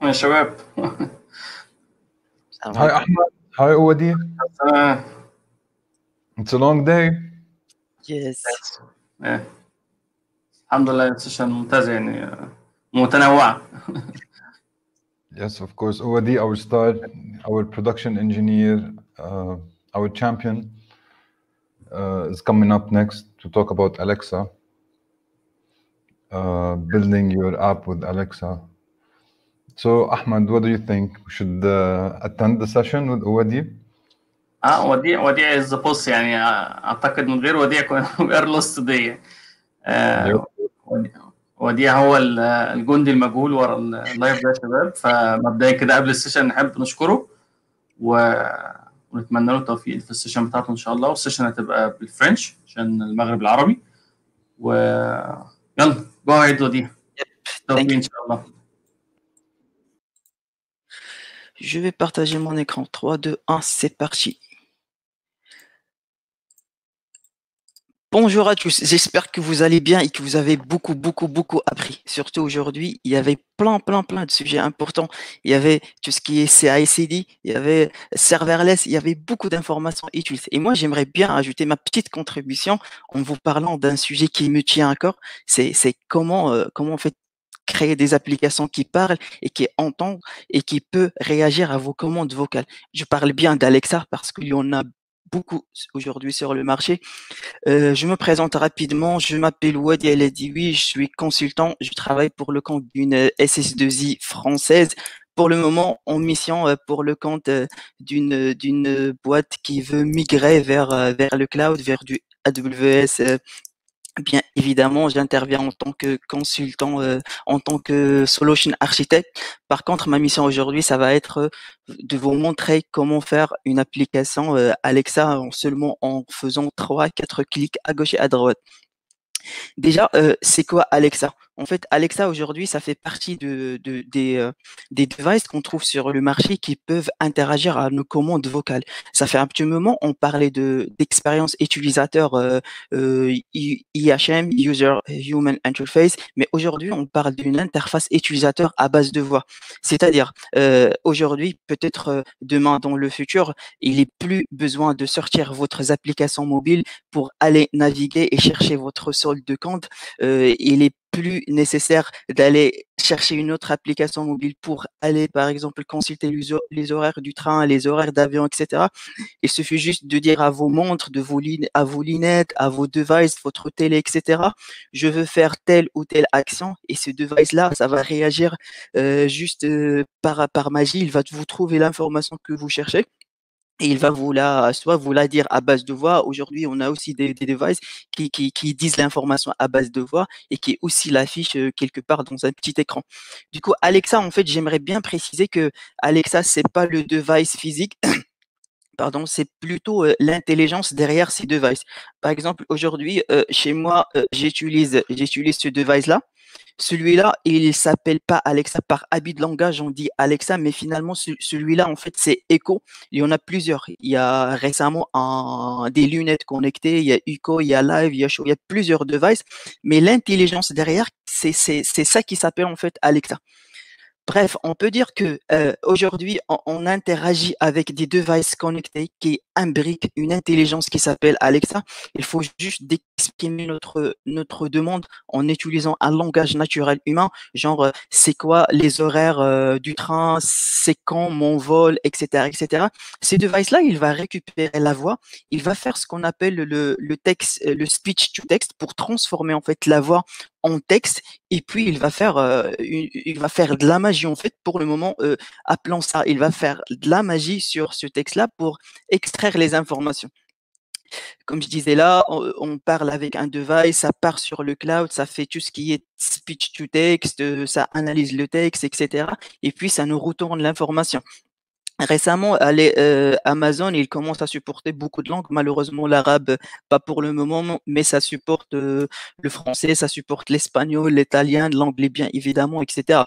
يا شباب. Hi Ahmed, hi Odi. تمام. It's a long day. Yes. إيه. الحمد لله السيشن ممتازة يعني متنوعة. Yes, of course. Odi, our star, our production engineer, our champion, is coming up next to talk about Alexa, building your app with Alexa. So Ahmed, what do you think? We should attend the session with Odi? وديع از ذا بوس يعني اعتقد من غير وديع كنا وير لوست دي. وديع هو الجندي المجهول ورا اللايف ده يا شباب. فمبدئيا كده قبل السيشن نحب نشكره ونتمنى له التوفيق في السيشن بتاعته ان شاء الله. والسيشن هتبقى بالفرنش عشان المغرب العربي. ويلا جو اهيد وديع. توفيق ان شاء الله. Je vais partager mon écran. 3, 2, 1, c'est parti. Bonjour à tous, j'espère que vous allez bien et que vous avez beaucoup appris. Surtout aujourd'hui, il y avait plein de sujets importants. Il y avait tout ce qui est CI/CD, il y avait serverless, il y avait beaucoup d'informations utiles. Et moi, j'aimerais bien ajouter ma petite contribution en vous parlant d'un sujet qui me tient à cœur. C'est comment en fait créer des applications qui parlent et qui entendent et qui peut réagir à vos commandes vocales. Je parle bien d'Alexa parce qu'il y en a beaucoup aujourd'hui sur le marché. Je me présente rapidement, je m'appelle Wadi El Adioui, je suis consultant, je travaille pour le compte d'une SS2I française. Pour le moment, en mission pour le compte d'une boîte qui veut migrer vers le cloud, vers du AWS. Bien évidemment, j'interviens en tant que consultant, en tant que solution architect. Par contre, ma mission aujourd'hui, ça va être de vous montrer comment faire une application Alexa seulement en faisant 3-4 clics à gauche et à droite. Déjà, c'est quoi Alexa? En fait, Alexa aujourd'hui, ça fait partie des devices qu'on trouve sur le marché qui peuvent interagir à nos commandes vocales. Ça fait un petit moment, on parlait d'expérience utilisateur IHM, User Human Interface, mais aujourd'hui, on parle d'une interface utilisateur à base de voix. C'est-à-dire, aujourd'hui, peut-être demain dans le futur, il n'est plus besoin de sortir votre application mobile pour aller naviguer et chercher votre solde de compte. Il est plus nécessaire d'aller chercher une autre application mobile pour aller, par exemple, consulter les horaires du train, les horaires d'avion, etc. Il suffit juste de dire à vos montres, à vos lunettes, à vos devices, votre télé, etc. Je veux faire telle ou telle action et ce device-là, ça va réagir juste par magie. Il va vous trouver l'information que vous cherchez. Et il va soit vous la dire à base de voix. Aujourd'hui, on a aussi des devices qui disent l'information à base de voix et qui aussi l'affichent quelque part dans un petit écran. Du coup, Alexa, en fait, j'aimerais bien préciser que Alexa, c'est pas le device physique. Pardon, c'est plutôt l'intelligence derrière ces devices. Par exemple, aujourd'hui, chez moi, j'utilise ce device-là. Celui-là, il s'appelle pas Alexa. Par habit de langage, on dit Alexa, mais finalement, celui-là, en fait, c'est Echo. Il y en a plusieurs. Il y a récemment des lunettes connectées, il y a Echo, il y a Live, il y a Show, il y a plusieurs devices. Mais l'intelligence derrière, c'est ça qui s'appelle en fait Alexa. Bref, on peut dire que aujourd'hui, on interagit avec des devices connectés qui imbriquent une intelligence qui s'appelle Alexa. Il faut juste exprimer notre demande en utilisant un langage naturel humain, genre c'est quoi les horaires du train, c'est quand mon vol, etc., etc. Ces devices-là, il va récupérer la voix, il va faire ce qu'on appelle le texte, le speech to text pour transformer en fait la voix en texte et puis il va faire de la magie en fait pour le moment appelons ça, il va faire de la magie sur ce texte-là pour extraire les informations. Comme je disais là, on parle avec un device, ça part sur le cloud, ça fait tout ce qui est speech to text, ça analyse le texte, etc. Et puis ça nous retourne l'information. Récemment, Amazon, il commence à supporter beaucoup de langues. Malheureusement, l'arabe, pas pour le moment, mais ça supporte le français, ça supporte l'espagnol, l'italien, l'anglais bien évidemment, etc.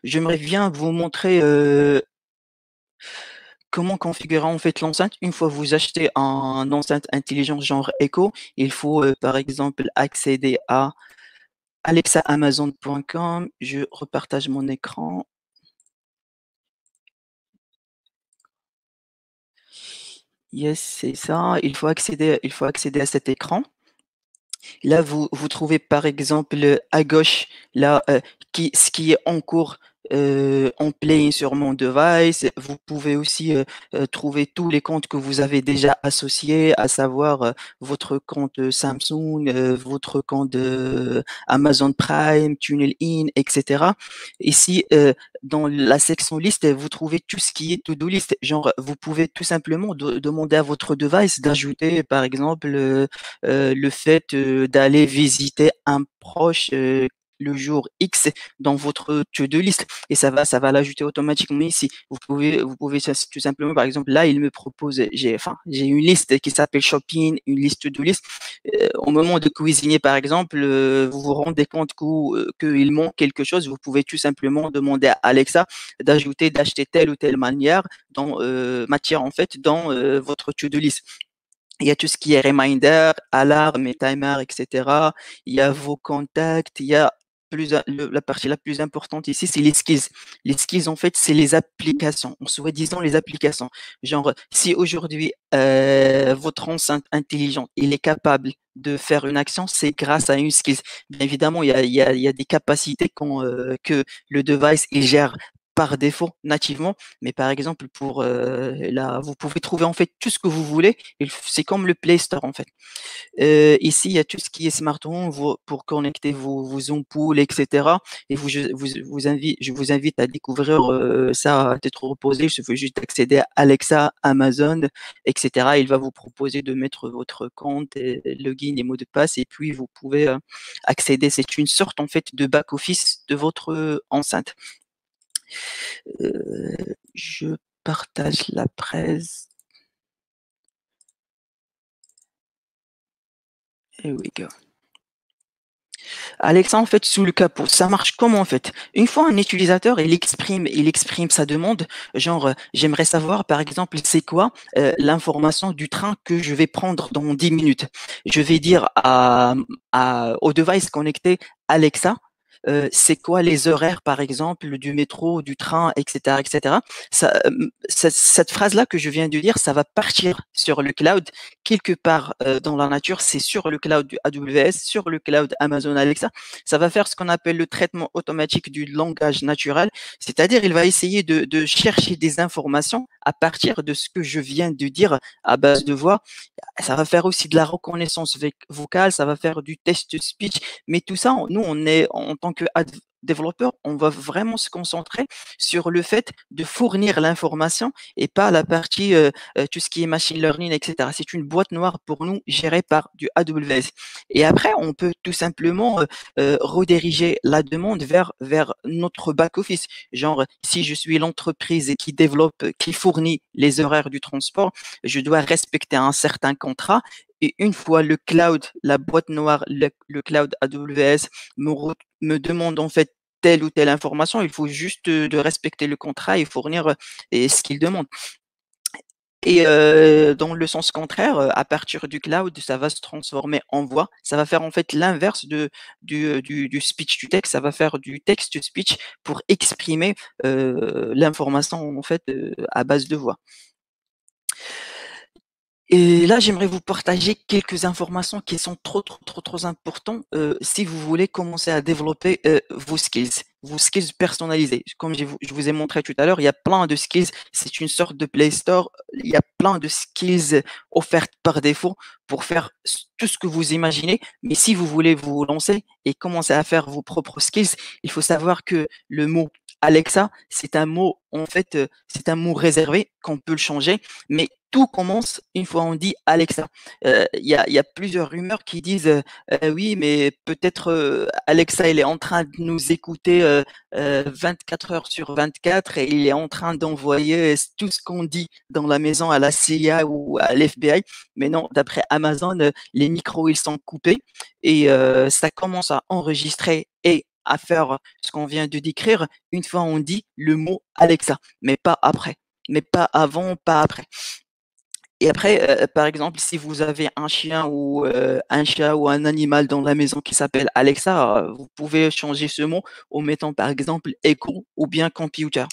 J'aimerais bien vous montrer comment configurer en fait l'enceinte. Une fois que vous achetez un enceinte intelligent genre Echo, il faut par exemple accéder à alexaamazon.com. Je repartage mon écran. Yes, c'est ça. Il faut accéder à cet écran. Là, vous trouvez par exemple à gauche là ce qui est en cours en play sur mon device. Vous pouvez aussi trouver tous les comptes que vous avez déjà associés, à savoir votre compte Samsung, votre compte Amazon Prime, TuneIn, etc. Ici, dans la section liste, vous trouvez tout ce qui est to-do list. Genre, vous pouvez tout simplement demander à votre device d'ajouter, par exemple, le fait d'aller visiter un proche le jour X dans votre to-do list et ça va l'ajouter automatiquement ici. Vous pouvez tout simplement, par exemple, là, il me propose, j'ai une liste qui s'appelle shopping, une liste to-do list. Au moment de cuisiner, par exemple, vous vous rendez compte qu'il manque quelque chose, vous pouvez tout simplement demander à Alexa d'acheter telle ou telle matière en fait dans votre to-do list. Il y a tout ce qui est reminder, alarme et timer, etc. Il y a vos contacts, il y a la partie la plus importante ici, c'est les skills. Les skills, en fait, c'est les applications, en soi-disant les applications. Genre, si aujourd'hui, votre enceinte intelligente, il est capable de faire une action, c'est grâce à une skills. Bien évidemment, il y a des capacités que le device, il gère par défaut, nativement, mais par exemple, vous pouvez trouver en fait tout ce que vous voulez. C'est comme le Play Store en fait. Ici, il y a tout ce qui est smart home pour connecter vos ampoules, etc. Et je vous invite à découvrir ça à tête reposée. Il suffit juste d'accéder à Alexa, Amazon, etc. Il va vous proposer de mettre votre compte, login et mot de passe, et puis vous pouvez accéder. C'est une sorte en fait de back-office de votre enceinte. Je partage la presse. Here we go. Alexa, en fait, sous le capot, ça marche comment en fait? Une fois un utilisateur, il exprime sa demande, genre, j'aimerais savoir, par exemple, c'est quoi l'information du train que je vais prendre dans 10 minutes. Je vais dire au device connecté, Alexa, c'est quoi les horaires, par exemple, du métro, du train, etc., etc. Cette phrase-là que je viens de dire, ça va partir sur le cloud quelque part dans la nature. C'est sur le cloud du AWS, sur le cloud Amazon Alexa. Ça va faire ce qu'on appelle le traitement automatique du langage naturel, c'est-à-dire il va essayer de chercher des informations à partir de ce que je viens de dire à base de voix. Ça va faire aussi de la reconnaissance vocale, ça va faire du test speech, mais tout ça, nous, en tant que développeur, on va vraiment se concentrer sur le fait de fournir l'information et pas la partie, tout ce qui est machine learning, etc. C'est une boîte noire pour nous gérée par du AWS. Et après, on peut tout simplement rediriger la demande vers notre back-office. Genre, si je suis l'entreprise qui développe, qui fournit les horaires du transport, je dois respecter un certain contrat. Et une fois le cloud, la boîte noire, le cloud AWS me demande en fait telle ou telle information, il faut juste de respecter le contrat et fournir ce qu'il demande. Et dans le sens contraire, à partir du cloud, ça va se transformer en voix. Ça va faire en fait l'inverse du speech to text. Ça va faire du text to speech pour exprimer l'information en fait à base de voix. Et là, j'aimerais vous partager quelques informations qui sont trop importantes si vous voulez commencer à développer vos skills personnalisés. Comme je vous ai montré tout à l'heure, il y a plein de skills. C'est une sorte de Play Store. Il y a plein de skills offertes par défaut pour faire tout ce que vous imaginez. Mais si vous voulez vous lancer et commencer à faire vos propres skills, il faut savoir que le mot Alexa, c'est un mot, en fait, c'est un mot réservé qu'on peut le changer, mais tout commence une fois on dit Alexa. Il y a plusieurs rumeurs qui disent oui, mais peut-être Alexa, il est en train de nous écouter 24 heures sur 24 et il est en train d'envoyer tout ce qu'on dit dans la maison à la CIA ou à l'FBI. Mais non, d'après Amazon, les micros, ils sont coupés et ça commence à enregistrer et à faire ce qu'on vient de décrire une fois on dit le mot Alexa, mais pas après, mais pas avant, pas après. Et après, par exemple, si vous avez un chien ou un chat ou un animal dans la maison qui s'appelle Alexa, vous pouvez changer ce mot en mettant par exemple Echo ou bien Computer.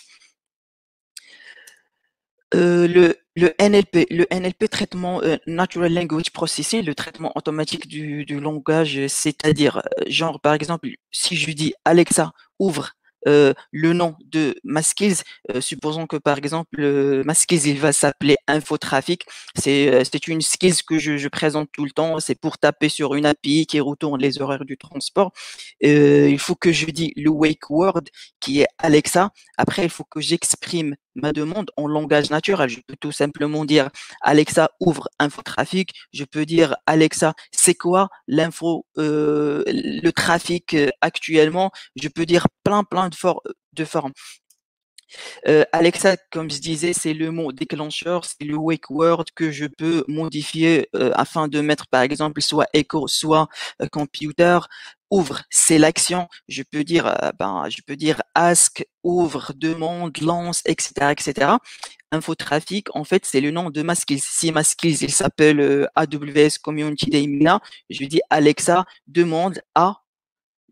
Le NLP, traitement Natural Language Processing, le traitement automatique du langage, c'est-à-dire, genre, par exemple, si je dis Alexa, ouvre le nom de ma skills, supposons que par exemple, ma skills, il va s'appeler Infotrafic. C'est une skills que je présente tout le temps. C'est pour taper sur une API qui retourne les horaires du transport. Il faut que je dise le wake word qui est Alexa. Après, il faut que j'exprime ma demande en langage naturel. Je peux tout simplement dire Alexa ouvre Infotrafic. Je peux dire Alexa, c'est quoi le trafic actuellement. Je peux dire plein de formes. Alexa, comme je disais, c'est le mot déclencheur, c'est le wake word que je peux modifier afin de mettre par exemple soit echo, soit computer. Ouvre, c'est l'action. Je peux dire ask, ouvre, demande, lance, etc., etc. Infotrafic, en fait, c'est le nom de ma skills. Si ma skills, il s'appelle AWS Community Day Mina, je dis Alexa, demande à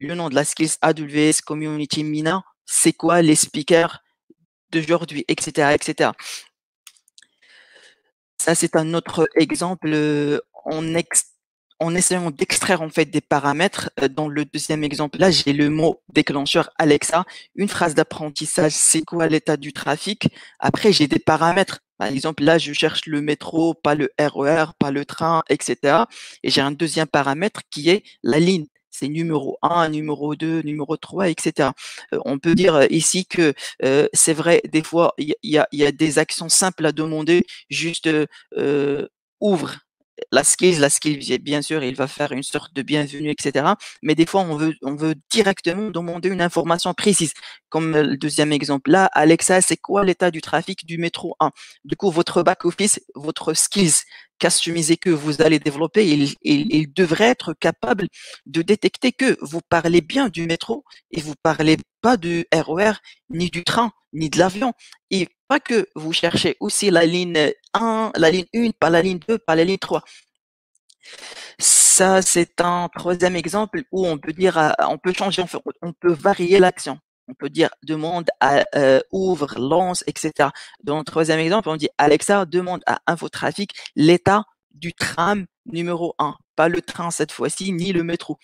le nom de la skills AWS Community Mina, c'est quoi les speakers d'aujourd'hui, etc., etc. Ça, c'est un autre exemple en essayant d'extraire en fait des paramètres. Dans le deuxième exemple, là, j'ai le mot déclencheur Alexa. Une phrase d'apprentissage, c'est quoi l'état du trafic? Après, j'ai des paramètres. Par exemple, là, je cherche le métro, pas le RER, pas le train, etc. Et j'ai un deuxième paramètre qui est la ligne. C'est numéro 1, numéro 2, numéro 3, etc. On peut dire ici que c'est vrai, des fois, il y a des actions simples à demander, juste ouvre la skill, bien sûr, il va faire une sorte de bienvenue, etc. Mais des fois, on veut directement demander une information précise. Comme le deuxième exemple là, Alexa, c'est quoi l'état du trafic du métro 1? Du coup, votre back-office, votre skills customisé que vous allez développer, il devrait être capable de détecter que vous parlez bien du métro et vous parlez pas du RER, ni du train, ni de l'avion. Et pas que vous cherchez aussi la ligne 1, la ligne 1, pas la ligne 2, pas la ligne 3. Ça, c'est un troisième exemple où on peut dire, on peut changer, on peut varier l'action. On peut dire demande à ouvre, lance, etc. Dans le troisième exemple, on dit Alexa demande à Infotrafic l'état du tram numéro 1. Pas le train cette fois-ci, ni le métro.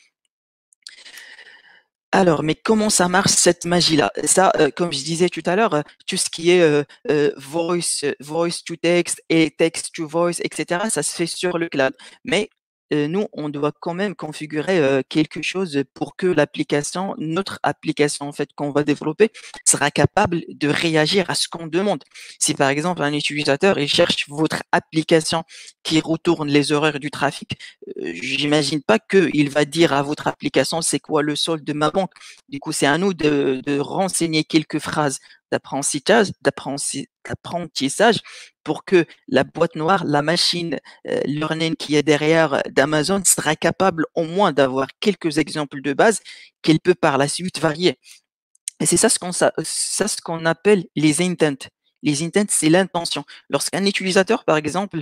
Alors, mais comment ça marche cette magie-là? Ça, comme je disais tout à l'heure, tout ce qui est voice to text et text to voice, etc., ça se fait sur le cloud. Mais nous, on doit quand même configurer quelque chose pour que notre application en fait qu'on va développer, sera capable de réagir à ce qu'on demande. Si par exemple un utilisateur il cherche votre application qui retourne les horaires du trafic, j'imagine pas qu'il va dire à votre application c'est quoi le solde de ma banque. Du coup, c'est à nous de renseigner quelques phrases d'apprentissage pour que la boîte noire, la machine learning qui est derrière d'Amazon sera capable au moins d'avoir quelques exemples de base qu'elle peut par la suite varier. Et c'est ça ce qu'on appelle les intents. Les intents, c'est l'intention. Lorsqu'un utilisateur, par exemple,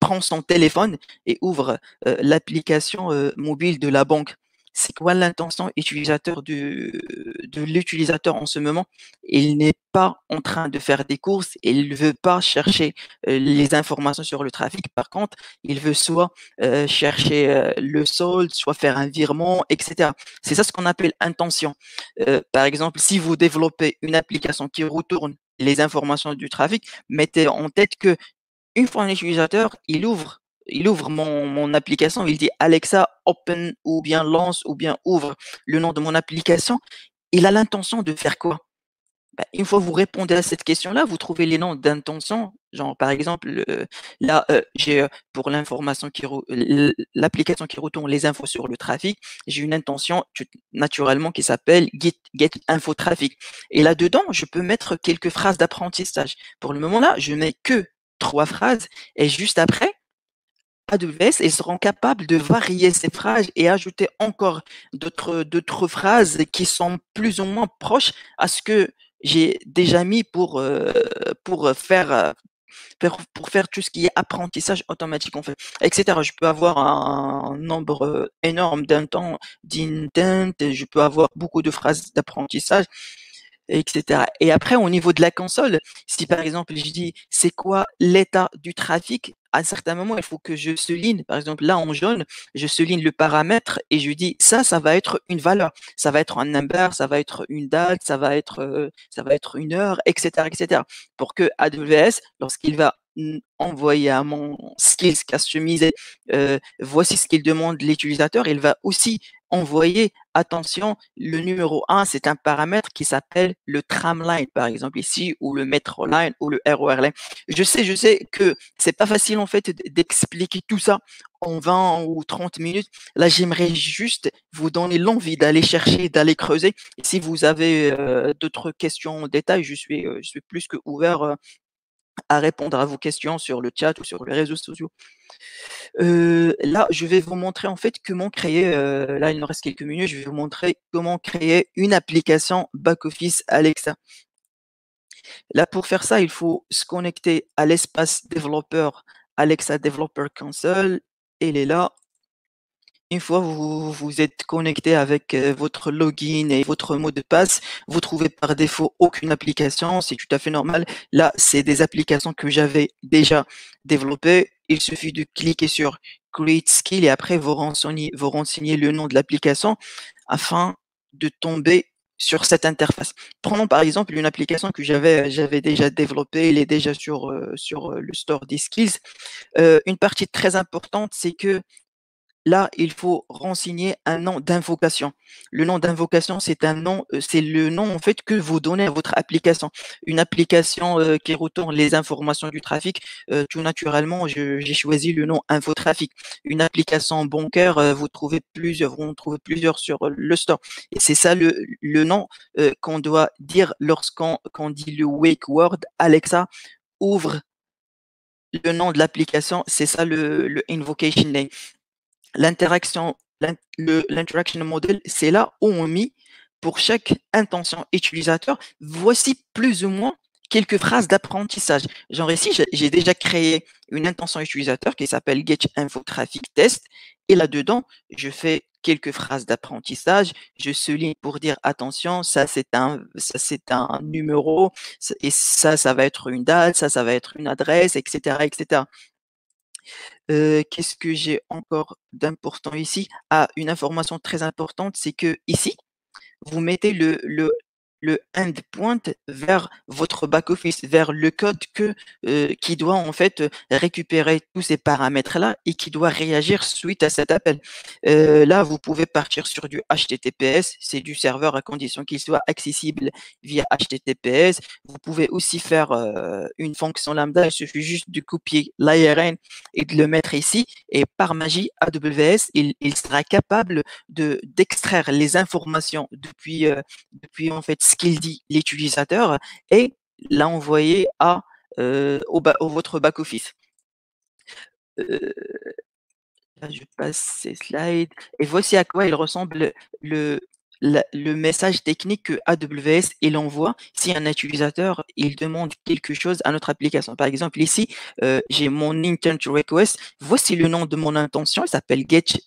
prend son téléphone et ouvre l'application mobile de la banque, c'est quoi l'intention utilisateur de l'utilisateur en ce moment? Il n'est pas en train de faire des courses, il ne veut pas chercher les informations sur le trafic. Par contre, il veut soit chercher le solde, soit faire un virement, etc. C'est ça ce qu'on appelle intention. Par exemple, si vous développez une application qui retourne les informations du trafic, mettez en tête que une fois un utilisateur, il ouvre mon application, il dit Alexa, open ou bien lance ou bien ouvre le nom de mon application. Il a l'intention de faire quoi? Bah, une fois que vous répondez à cette question-là, vous trouvez les noms d'intention. Genre, par exemple, là, j'ai pour l'information l'application qui retourne les infos sur le trafic, j'ai une intention naturellement qui s'appelle get info trafic. Et là-dedans, je peux mettre quelques phrases d'apprentissage. Pour le moment là, je mets que 3 phrases et juste après, AWS, ils seront capables de varier ces phrases et ajouter encore d'autres phrases qui sont plus ou moins proches à ce que j'ai déjà mis pour faire tout ce qui est apprentissage automatique en fait, etc. Je peux avoir un nombre énorme d'intents, je peux avoir beaucoup de phrases d'apprentissage. etc. Et après, au niveau de la console, si par exemple, je dis c'est quoi l'état du trafic, à un certain moment, il faut que je souligne, par exemple, là en jaune, je souligne le paramètre et je dis ça va être une valeur, ça va être un number, ça va être une date, ça va être une heure, etc., etc. Pour que AWS, lorsqu'il va envoyer à mon skills customisé, voici ce qu'il demande l'utilisateur, il va aussi envoyer, attention, le numéro 1, c'est un paramètre qui s'appelle le tramline, par exemple ici, ou le metro line, ou le ROR line. Je sais que c'est pas facile en fait d'expliquer tout ça en 20 ou 30 minutes. Là, j'aimerais juste vous donner l'envie d'aller chercher, d'aller creuser. Et si vous avez d'autres questions en détail, je suis plus que ouvert à répondre à vos questions sur le chat ou sur les réseaux sociaux. Là, je vais vous montrer en fait comment créer, là il nous reste quelques minutes, je vais vous montrer comment créer une application back-office Alexa. Là, pour faire ça, il faut se connecter à l'espace développeur Alexa Developer Console. Elle est là. Une fois vous êtes connecté avec votre login et votre mot de passe, vous trouvez par défaut aucune application, c'est tout à fait normal. Là, c'est des applications que j'avais déjà développées. Il suffit de cliquer sur Create Skill et après vous renseignez le nom de l'application afin de tomber sur cette interface. Prenons par exemple une application que j'avais déjà développée, elle est déjà sur le store des skills. Une partie très importante, c'est que là, il faut renseigner un nom d'invocation. Le nom d'invocation, c'est le nom en fait que vous donnez à votre application. Une application qui retourne les informations du trafic, tout naturellement, j'ai choisi le nom InfoTrafic. Une application bancaire, vous en trouvez plusieurs sur le store. Et c'est ça le nom qu'on doit dire lorsqu'on dit le wake word Alexa ouvre le nom de l'application. C'est ça le invocation name. L'interaction model, c'est là où on met pour chaque intention utilisateur, voici plus ou moins quelques phrases d'apprentissage. Genre ici, j'ai déjà créé une intention utilisateur qui s'appelle Get Info Traffic Test. Et là-dedans, je fais quelques phrases d'apprentissage. Je souligne pour dire attention, ça c'est un numéro, et ça va être une date, ça va être une adresse, etc., etc. Qu'est-ce que j'ai encore d'important ici? Ah, une information très importante, c'est que ici, vous mettez le endpoint vers votre back-office, vers le code qui doit en fait récupérer tous ces paramètres-là et qui doit réagir suite à cet appel. Là, vous pouvez partir sur du HTTPS, c'est du serveur à condition qu'il soit accessible via HTTPS. Vous pouvez aussi faire une fonction lambda, il suffit juste de copier l'ARN et de le mettre ici et par magie, AWS, il sera capable d'extraire les informations depuis en fait ce qu'il dit l'utilisateur et l'a envoyé à votre back-office. Là, je passe ces slides et voici à quoi il ressemble le message technique que AWS il envoie si un utilisateur il demande quelque chose à notre application. Par exemple, ici, j'ai mon intent request. Voici le nom de mon intention. Il s'appelle Get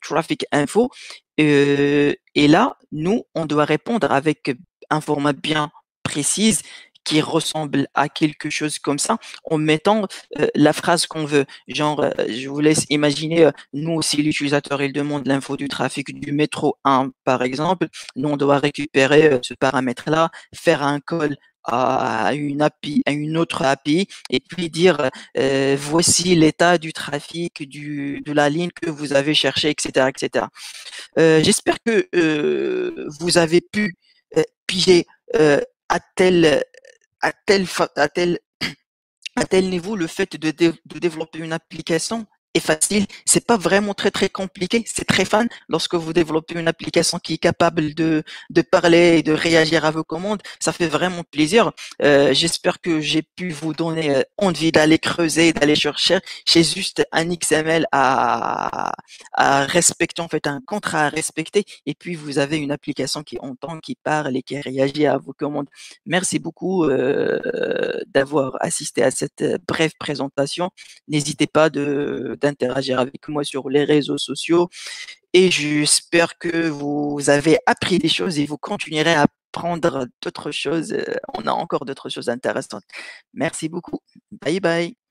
Traffic Info. Et là, nous, on doit répondre avec un format bien précis qui ressemble à quelque chose comme ça, en mettant la phrase qu'on veut. Genre, je vous laisse imaginer, nous aussi, l'utilisateur, il demande l'info du trafic du métro 1, par exemple. Nous, on doit récupérer ce paramètre-là, faire un call à une API, à une autre API, et puis dire voici l'état du trafic de la ligne que vous avez cherché, etc., etc. J'espère que vous avez pu piger à tel niveau le fait de développer une application est facile, c'est pas vraiment très compliqué, c'est très fun lorsque vous développez une application qui est capable de parler et de réagir à vos commandes, ça fait vraiment plaisir. J'espère que j'ai pu vous donner envie d'aller creuser, d'aller chercher. J'ai juste un XML à respecter, en fait un contrat à respecter, et puis vous avez une application qui entend, qui parle et qui réagit à vos commandes. Merci beaucoup d'avoir assisté à cette brève présentation. N'hésitez pas d'interagir avec moi sur les réseaux sociaux et j'espère que vous avez appris des choses et vous continuerez à apprendre d'autres choses. On a encore d'autres choses intéressantes. Merci beaucoup. Bye bye.